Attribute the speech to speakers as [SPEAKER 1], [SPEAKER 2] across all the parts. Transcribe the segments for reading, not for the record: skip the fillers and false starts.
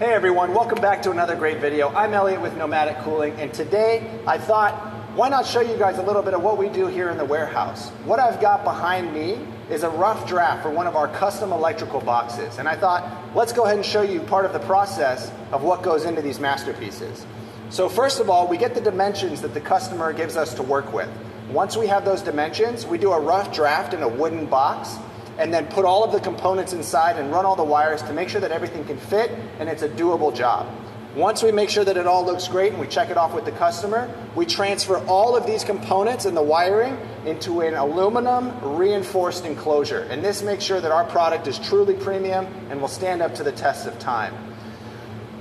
[SPEAKER 1] Hey everyone, welcome back to another great video. I'm Elliot with Nomadic Cooling, and today I thought, why not show you guys a little bit of what we do here in the warehouse. What I've got behind me is a rough draft for one of our custom electrical boxes, and I thought, let's go ahead and show you part of the process of what goes into these masterpieces. So first of all, we get the dimensions that the customer gives us to work with. Once we have those dimensions, we do a rough draft in a wooden box, and then put all of the components inside and run all the wires to make sure that everything can fit and it's a doable job. Once we make sure that it all looks great and we check it off with the customer, we transfer all of these components and the wiring into an aluminum reinforced enclosure. And this makes sure that our product is truly premium and will stand up to the test of time.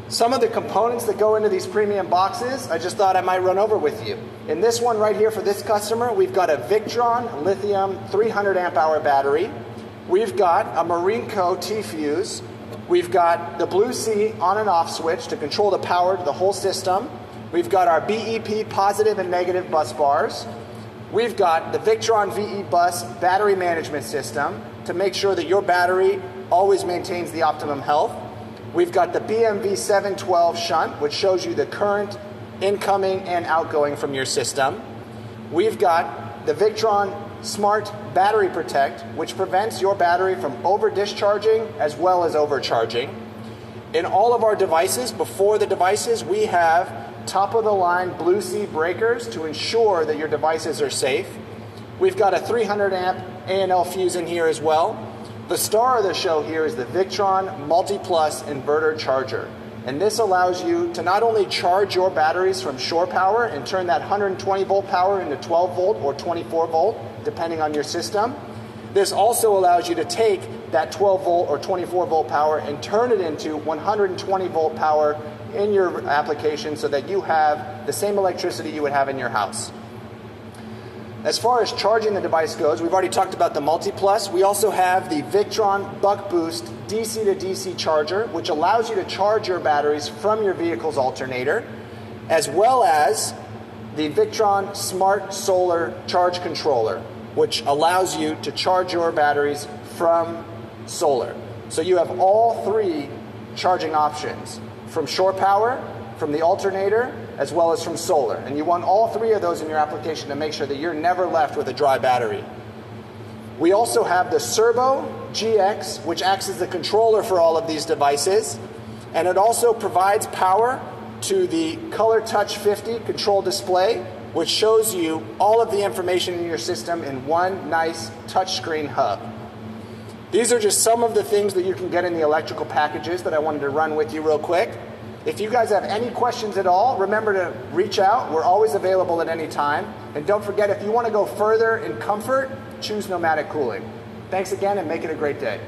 [SPEAKER 1] Some of the components that go into these premium boxes, I just thought I might run over with you. In this one right here for this customer, we've got a Victron lithium 300 amp hour battery. We've got a Marinco T-Fuse. We've got the Blue Sea on and off switch to control the power to the whole system. We've got our BEP positive and negative bus bars. We've got the Victron VE bus battery management system to make sure that your battery always maintains the optimum health. We've got the BMV 712 shunt, which shows you the current incoming and outgoing from your system. We've got the Victron Smart Battery Protect, which prevents your battery from over-discharging as well as overcharging. In all of our devices, before the devices, we have top-of-the-line Blue Sea breakers to ensure that your devices are safe. We've got a 300 amp A&L fuse in here as well. The star of the show here is the Victron Multi-Plus Inverter Charger. And this allows you to not only charge your batteries from shore power and turn that 120 volt power into 12 volt or 24 volt, depending on your system. This also allows you to take that 12 volt or 24 volt power and turn it into 120 volt power in your application so that you have the same electricity you would have in your house. As far as charging the device goes, we've already talked about the Multi-Plus. We also have the Victron Buck Boost DC to DC charger, which allows you to charge your batteries from your vehicle's alternator, as well as the Victron Smart Solar Charge Controller, which allows you to charge your batteries from solar. So you have all three charging options, from shore power, from the alternator, as well as from solar. And you want all three of those in your application to make sure that you're never left with a dry battery. We also have the Servo GX, which acts as the controller for all of these devices. And it also provides power to the Color Touch 50 control display, which shows you all of the information in your system in one nice touchscreen hub. These are just some of the things that you can get in the electrical packages that I wanted to run with you real quick. If you guys have any questions at all, remember to reach out. We're always available at any time. And don't forget, if you want to go further in comfort, choose Nomadic Cooling. Thanks again and make it a great day.